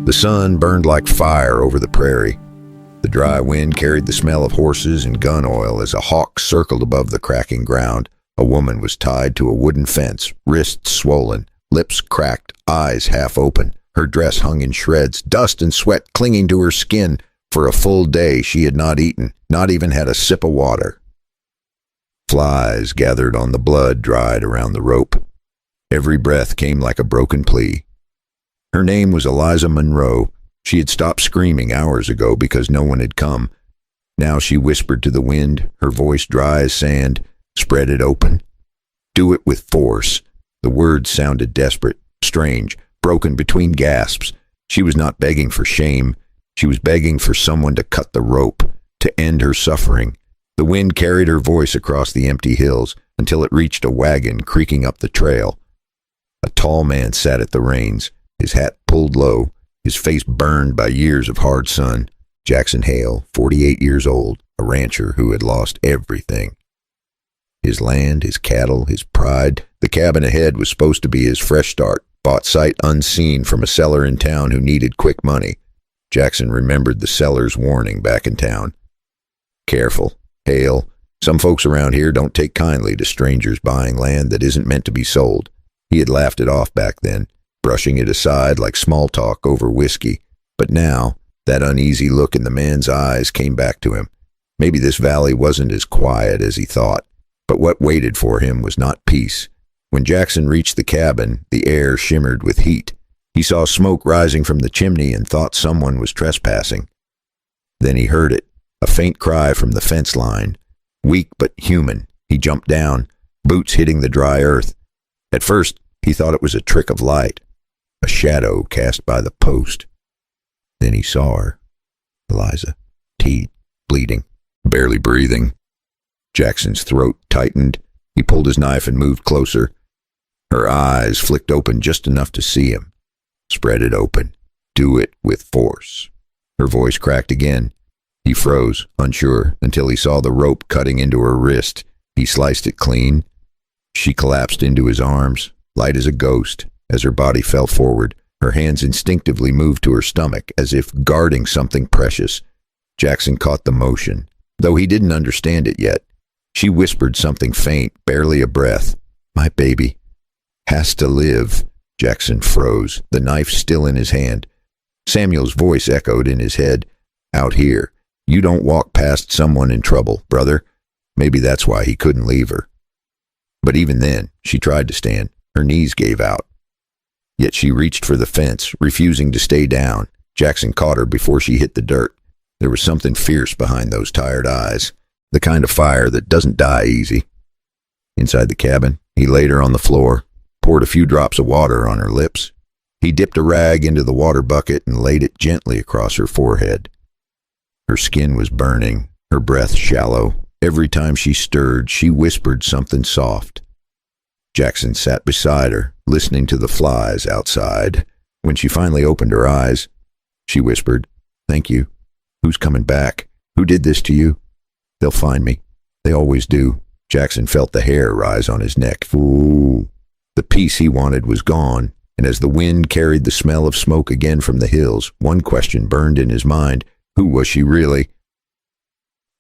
The sun burned like fire over the prairie. The dry wind carried the smell of horses and gun oil as a hawk circled above the cracking ground. A woman was tied to a wooden fence, wrists swollen, lips cracked, eyes half open. Her dress hung in shreds, dust and sweat clinging to her skin. For a full day she had not eaten, not even had a sip of water. Flies gathered on the blood dried around the rope. Every breath came like a broken plea. Her name was Eliza Monroe. She had stopped screaming hours ago because no one had come. Now she whispered to the wind, her voice dry as sand. Spread it open. Do it with force. The words sounded desperate, strange, broken between gasps. She was not begging for shame. She was begging for someone to cut the rope, to end her suffering. The wind carried her voice across the empty hills until it reached a wagon creaking up the trail. A tall man sat at the reins, his hat pulled low, his face burned by years of hard sun. Jackson Hale, 48 years old, a rancher who had lost everything. His land, his cattle, his pride. The cabin ahead was supposed to be his fresh start, bought sight unseen from a seller in town who needed quick money. Jackson remembered the seller's warning back in town. Careful, Hale. Some folks around here don't take kindly to strangers buying land that isn't meant to be sold. He had laughed it off back then, brushing it aside like small talk over whiskey. But now, that uneasy look in the man's eyes came back to him. Maybe this valley wasn't as quiet as he thought. But what waited for him was not peace. When Jackson reached the cabin, the air shimmered with heat. He saw smoke rising from the chimney and thought someone was trespassing. Then he heard it, a faint cry from the fence line. Weak but human, he jumped down, boots hitting the dry earth. At first, he thought it was a trick of light, a shadow cast by the post. Then he saw her, Eliza, teeth, bleeding, barely breathing. Jackson's throat tightened. He pulled his knife and moved closer. Her eyes flicked open just enough to see him. Spread it open. Do it with force. Her voice cracked again. He froze, unsure, until he saw the rope cutting into her wrist. He sliced it clean. She collapsed into his arms, light as a ghost. As her body fell forward, her hands instinctively moved to her stomach, as if guarding something precious. Jackson caught the motion, though he didn't understand it yet. She whispered something faint, barely a breath. My baby has to live. Jackson froze, the knife still in his hand. Samuel's voice echoed in his head. Out here, you don't walk past someone in trouble, brother. Maybe that's why he couldn't leave her. But even then, she tried to stand. Her knees gave out. Yet she reached for the fence, refusing to stay down. Jackson caught her before she hit the dirt. There was something fierce behind those tired eyes. The kind of fire that doesn't die easy. Inside the cabin, he laid her on the floor, poured a few drops of water on her lips. He dipped a rag into the water bucket and laid it gently across her forehead. Her skin was burning, her breath shallow. Every time she stirred, she whispered something soft. Jackson sat beside her, listening to the flies outside. When she finally opened her eyes, she whispered, "Thank you. Who's coming back? Who did this to you?" "They'll find me. They always do." Jackson felt the hair rise on his neck. Ooh. The peace he wanted was gone, and as the wind carried the smell of smoke again from the hills, one question burned in his mind. Who was she really?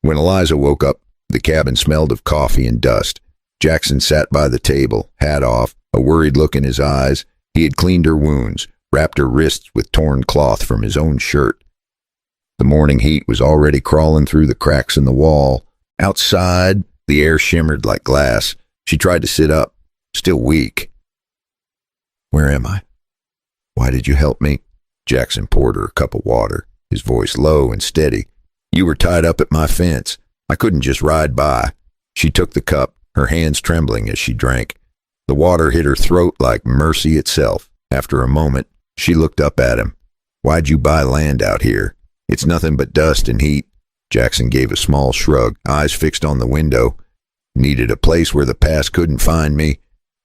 When Eliza woke up, the cabin smelled of coffee and dust. Jackson sat by the table, hat off, a worried look in his eyes. He had cleaned her wounds, wrapped her wrists with torn cloth from his own shirt. The morning heat was already crawling through the cracks in the wall. Outside, the air shimmered like glass. She tried to sit up, still weak. "Where am I? Why did you help me?" Jackson poured her a cup of water, his voice low and steady. "You were tied up at my fence. I couldn't just ride by." She took the cup, her hands trembling as she drank. The water hit her throat like mercy itself. After a moment, she looked up at him. "Why'd you buy land out here? It's nothing but dust and heat." Jackson gave a small shrug, eyes fixed on the window. "Needed a place where the past couldn't find me."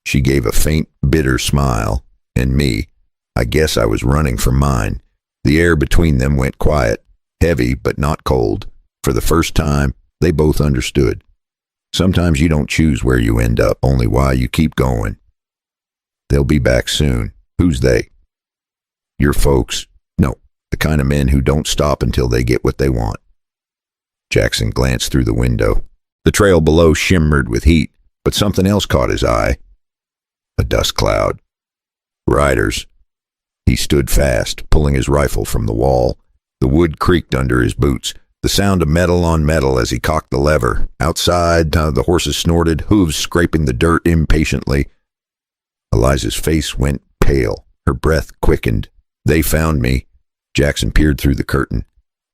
She gave a faint, bitter smile. "And me. I guess I was running from mine." The air between them went quiet, heavy but not cold. For the first time, they both understood. Sometimes you don't choose where you end up, only why you keep going. "They'll be back soon." "Who's they?" "Your folks." "No, kind of men who don't stop until they get what they want. Jackson glanced through the window. The trail below shimmered with heat, but something else caught his eye. A dust cloud. Riders. He stood fast, pulling his rifle from the wall. The wood creaked under his boots, the sound of metal on metal as he cocked the lever. Outside, the horses snorted, hooves scraping the dirt impatiently. Eliza's face went pale. Her breath quickened. They found me. Jackson peered through the curtain.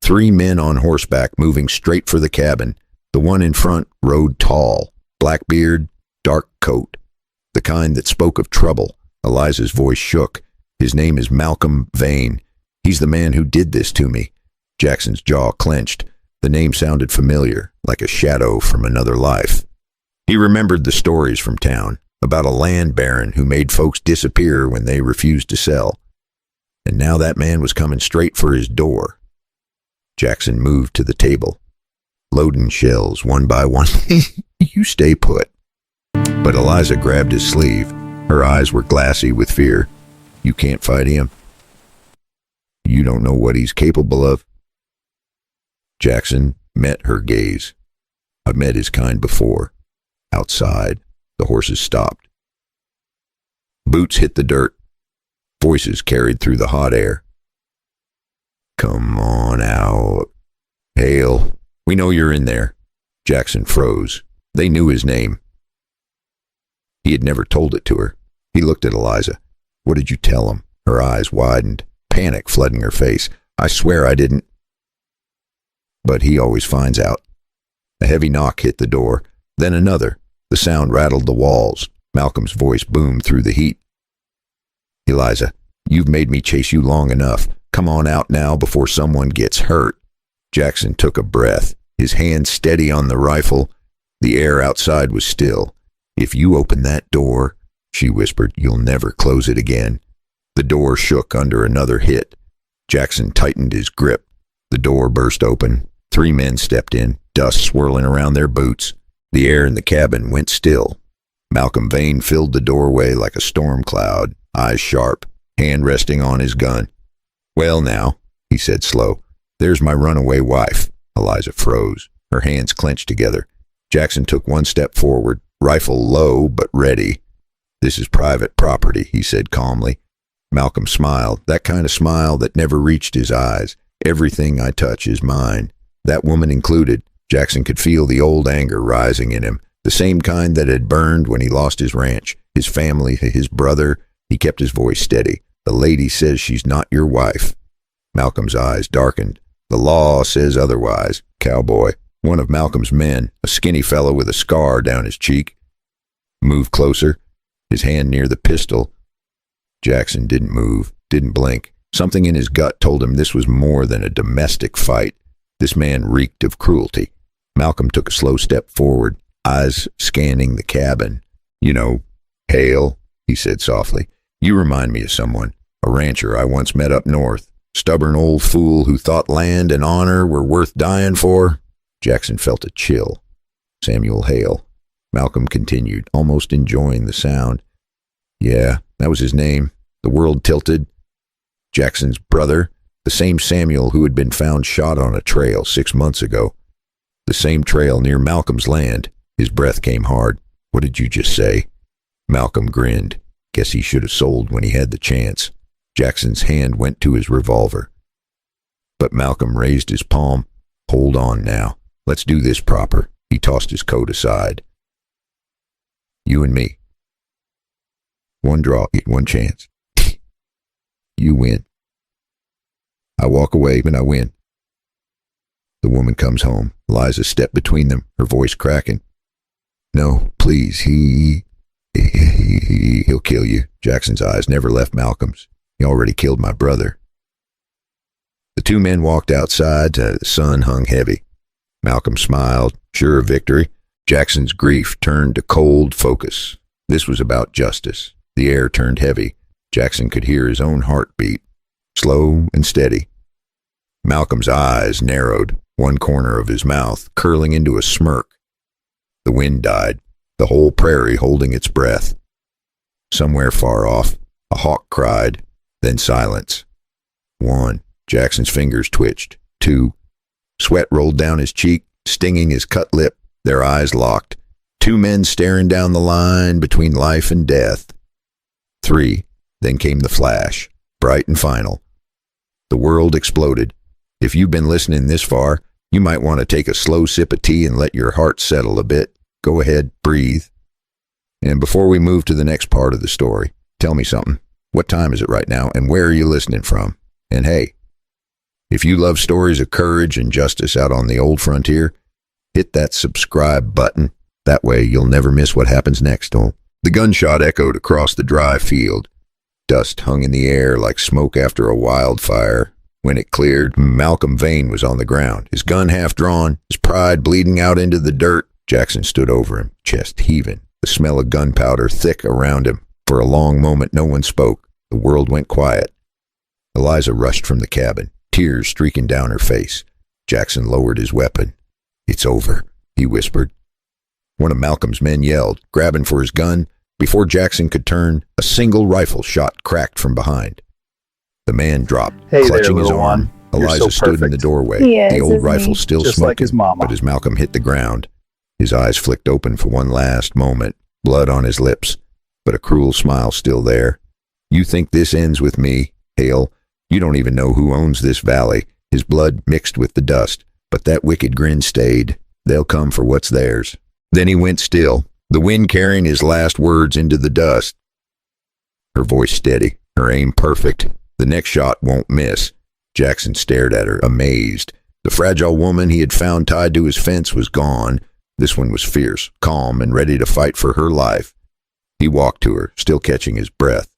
3 men on horseback moving straight for the cabin. The one in front rode tall, black beard, dark coat. The kind that spoke of trouble. Eliza's voice shook. His name is Malcolm Vane. He's the man who did this to me. Jackson's jaw clenched. The name sounded familiar, like a shadow from another life. He remembered the stories from town, about a land baron who made folks disappear when they refused to sell. And now that man was coming straight for his door. Jackson moved to the table. Loading shells one by one. You stay put. But Eliza grabbed his sleeve. Her eyes were glassy with fear. You can't fight him. You don't know what he's capable of. Jackson met her gaze. I've met his kind before. Outside, the horses stopped. Boots hit the dirt. Voices carried through the hot air. Come on out. Hale, we know you're in there. Jackson froze. They knew his name. He had never told it to her. He looked at Eliza. What did you tell him? Her eyes widened, panic flooding her face. I swear I didn't. But he always finds out. A heavy knock hit the door, then another. The sound rattled the walls. Malcolm's voice boomed through the heat. Eliza, you've made me chase you long enough. Come on out now before someone gets hurt. Jackson took a breath, his hand steady on the rifle. The air outside was still. If you open that door, she whispered, you'll never close it again. The door shook under another hit. Jackson tightened his grip. The door burst open. 3 men stepped in, dust swirling around their boots. The air in the cabin went still. Malcolm Vane filled the doorway like a storm cloud, eyes sharp, hand resting on his gun. Well now, he said slow, there's my runaway wife. Eliza froze, her hands clenched together. Jackson took 1 step forward, rifle low but ready. This is private property, he said calmly. Malcolm smiled, that kind of smile that never reached his eyes. Everything I touch is mine. That woman included. Jackson could feel the old anger rising in him, the same kind that had burned when he lost his ranch, his family, his brother. He kept his voice steady. The lady says she's not your wife. Malcolm's eyes darkened. The law says otherwise. Cowboy, one of Malcolm's men, a skinny fellow with a scar down his cheek. Moved closer, his hand near the pistol. Jackson didn't move, didn't blink. Something in his gut told him this was more than a domestic fight. This man reeked of cruelty. Malcolm took a slow step forward, eyes scanning the cabin. You know, Hale, he said softly. You remind me of someone, a rancher I once met up north. Stubborn old fool who thought land and honor were worth dying for. Jackson felt a chill. Samuel Hale. Malcolm continued, almost enjoying the sound. Yeah, that was his name. The world tilted. Jackson's brother, the same Samuel who had been found shot on a trail 6 months ago. The same trail near Malcolm's land. His breath came hard. What did you just say? Malcolm grinned. Guess he should have sold when he had the chance. Jackson's hand went to his revolver. But Malcolm raised his palm. Hold on now. Let's do this proper. He tossed his coat aside. You and me. 1 draw, 1 chance. You win. I walk away and I win. The woman comes home. Eliza stepped between them, her voice cracking. No, please, he'll kill you. Jackson's eyes never left Malcolm's. He already killed my brother. The 2 men walked outside. The sun hung heavy. Malcolm smiled, sure of victory. Jackson's grief turned to cold focus. This was about justice. The air turned heavy. Jackson could hear his own heartbeat, slow and steady. Malcolm's eyes narrowed, one corner of his mouth curling into a smirk. The wind died, the whole prairie holding its breath. Somewhere far off, a hawk cried, then silence. 1, Jackson's fingers twitched. 2. Sweat rolled down his cheek, stinging his cut lip. Their eyes locked. 2 men staring down the line between life and death. 3. Then came the flash, bright and final. The world exploded. If you've been listening this far, you might want to take a slow sip of tea and let your heart settle a bit. Go ahead, breathe. And before we move to the next part of the story, tell me something. What time is it right now, and where are you listening from? And hey, if you love stories of courage and justice out on the old frontier, hit that subscribe button. That way you'll never miss what happens next. The gunshot echoed across the dry field. Dust hung in the air like smoke after a wildfire. When it cleared, Malcolm Vane was on the ground, his gun half drawn, his pride bleeding out into the dirt. Jackson stood over him, chest heaving, the smell of gunpowder thick around him. For a long moment no one spoke. The world went quiet. Eliza rushed from the cabin, tears streaking down her face. Jackson lowered his weapon. "It's over," he whispered. One of Malcolm's men yelled, grabbing for his gun. Before Jackson could turn, a single rifle shot cracked from behind. The man dropped, clutching his arm. Eliza stood in the doorway, the old rifle still just smoking, like his mama. but as Malcolm hit the ground, his eyes flicked open for one last moment, blood on his lips, but a cruel smile still there. "You think this ends with me, Hale? You don't even know who owns this valley." His blood mixed with the dust, but that wicked grin stayed. "They'll come for what's theirs." Then he went still, the wind carrying his last words into the dust. Her voice steady, her aim perfect. The next shot won't miss. Jackson stared at her, amazed. The fragile woman he had found tied to his fence was gone. This one was fierce, calm, and ready to fight for her life. He walked to her, still catching his breath.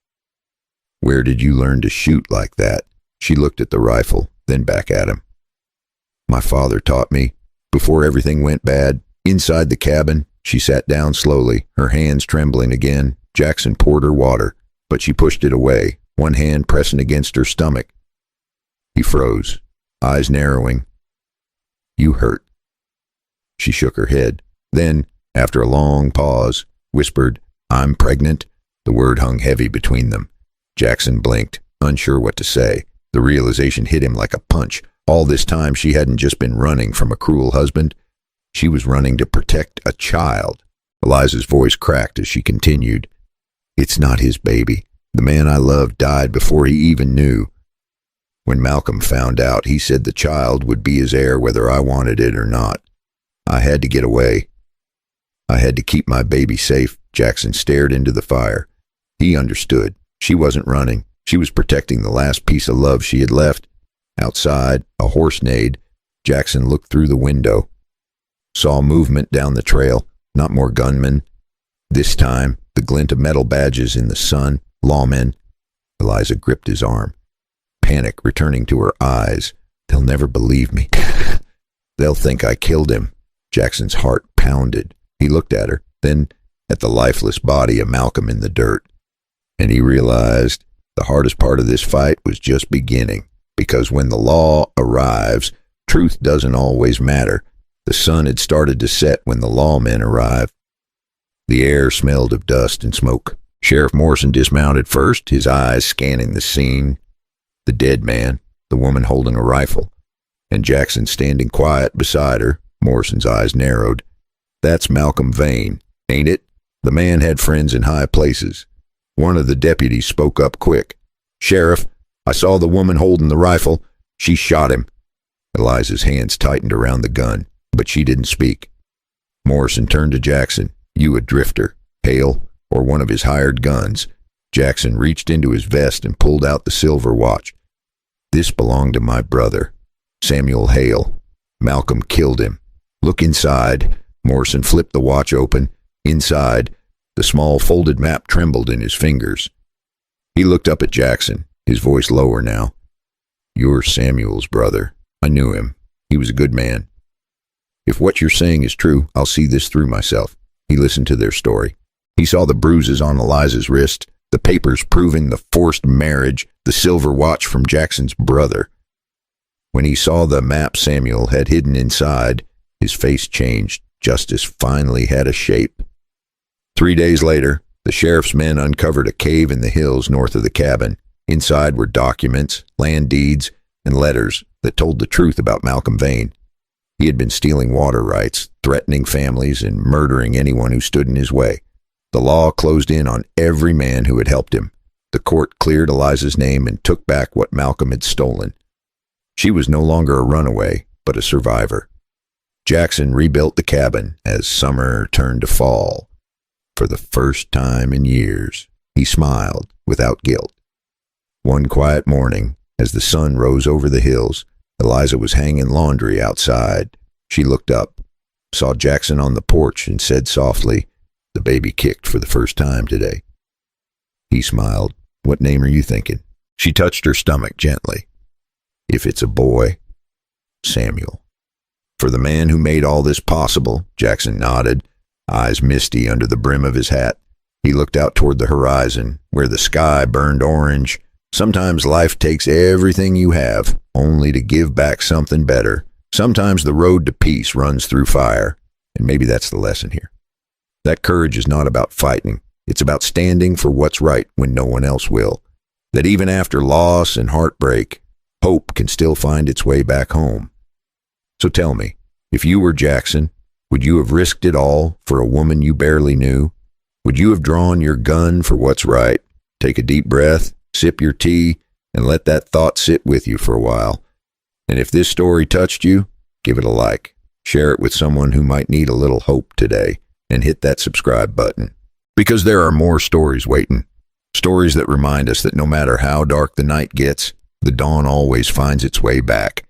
"Where did you learn to shoot like that?" She looked at the rifle, then back at him. "My father taught me. Before everything went bad, inside the cabin." She sat down slowly, her hands trembling again. Jackson poured her water, but she pushed it away, one hand pressing against her stomach. He froze, eyes narrowing. "You hurt." She shook her head. Then, after a long pause, whispered, "I'm pregnant." The word hung heavy between them. Jackson blinked, unsure what to say. The realization hit him like a punch. All this time she hadn't just been running from a cruel husband. She was running to protect a child. Eliza's voice cracked as she continued. "It's not his baby. The man I loved died before he even knew. When Malcolm found out, he said the child would be his heir whether I wanted it or not. I had to get away. I had to keep my baby safe." Jackson stared into the fire. He understood. She wasn't running. She was protecting the last piece of love she had left. Outside, a horse neighed. Jackson looked through the window. Saw movement down the trail. Not more gunmen. This time, the glint of metal badges in the sun. Lawmen. Eliza gripped his arm. Panic returning to her eyes. "They'll never believe me. They'll think I killed him." Jackson's heart pounded. He looked at her, then at the lifeless body of Malcolm in the dirt. And he realized the hardest part of this fight was just beginning. Because when the law arrives, truth doesn't always matter. The sun had started to set when the lawmen arrived. The air smelled of dust and smoke. Sheriff Morrison dismounted first, his eyes scanning the scene. The dead man, the woman holding a rifle, and Jackson standing quiet beside her. Morrison's eyes narrowed. "That's Malcolm Vane, ain't it?" The man had friends in high places. One of the deputies spoke up quick. "Sheriff, I saw the woman holding the rifle. She shot him." Eliza's hands tightened around the gun, but she didn't speak. Morrison turned to Jackson. "You a drifter, Hale, or one of his hired guns?" Jackson reached into his vest and pulled out the silver watch. "This belonged to my brother, Samuel Hale. Malcolm killed him. Look inside." Morrison flipped the watch open. Inside, the small folded map trembled in his fingers. He looked up at Jackson, his voice lower now. "You're Samuel's brother. I knew him. He was a good man. If what you're saying is true, I'll see this through myself." He listened to their story. He saw the bruises on Eliza's wrist, the papers proving the forced marriage, the silver watch from Jackson's brother. When he saw the map Samuel had hidden inside, his face changed. Justice finally had a shape. 3 days later, the sheriff's men uncovered a cave in the hills north of the cabin. Inside were documents, land deeds, and letters that told the truth about Malcolm Vane. He had been stealing water rights, threatening families, and murdering anyone who stood in his way. The law closed in on every man who had helped him. The court cleared Eliza's name and took back what Malcolm had stolen. She was no longer a runaway, but a survivor. Jackson rebuilt the cabin as summer turned to fall. For the first time in years, he smiled without guilt. One quiet morning, as the sun rose over the hills, Eliza was hanging laundry outside. She looked up, saw Jackson on the porch, and said softly, "The baby kicked for the first time today." He smiled. "What name are you thinking?" She touched her stomach gently. "If it's a boy, Samuel." "For the man who made all this possible," Jackson nodded, eyes misty under the brim of his hat. He looked out toward the horizon, where the sky burned orange. Sometimes life takes everything you have, only to give back something better. Sometimes the road to peace runs through fire, and maybe that's the lesson here. That courage is not about fighting. It's about standing for what's right when no one else will. That even after loss and heartbreak, hope can still find its way back home. So tell me, if you were Jackson, would you have risked it all for a woman you barely knew? Would you have drawn your gun for what's right? Take a deep breath, sip your tea, and let that thought sit with you for a while. And if this story touched you, give it a like. Share it with someone who might need a little hope today, and hit that subscribe button. Because there are more stories waiting. Stories that remind us that no matter how dark the night gets, the dawn always finds its way back.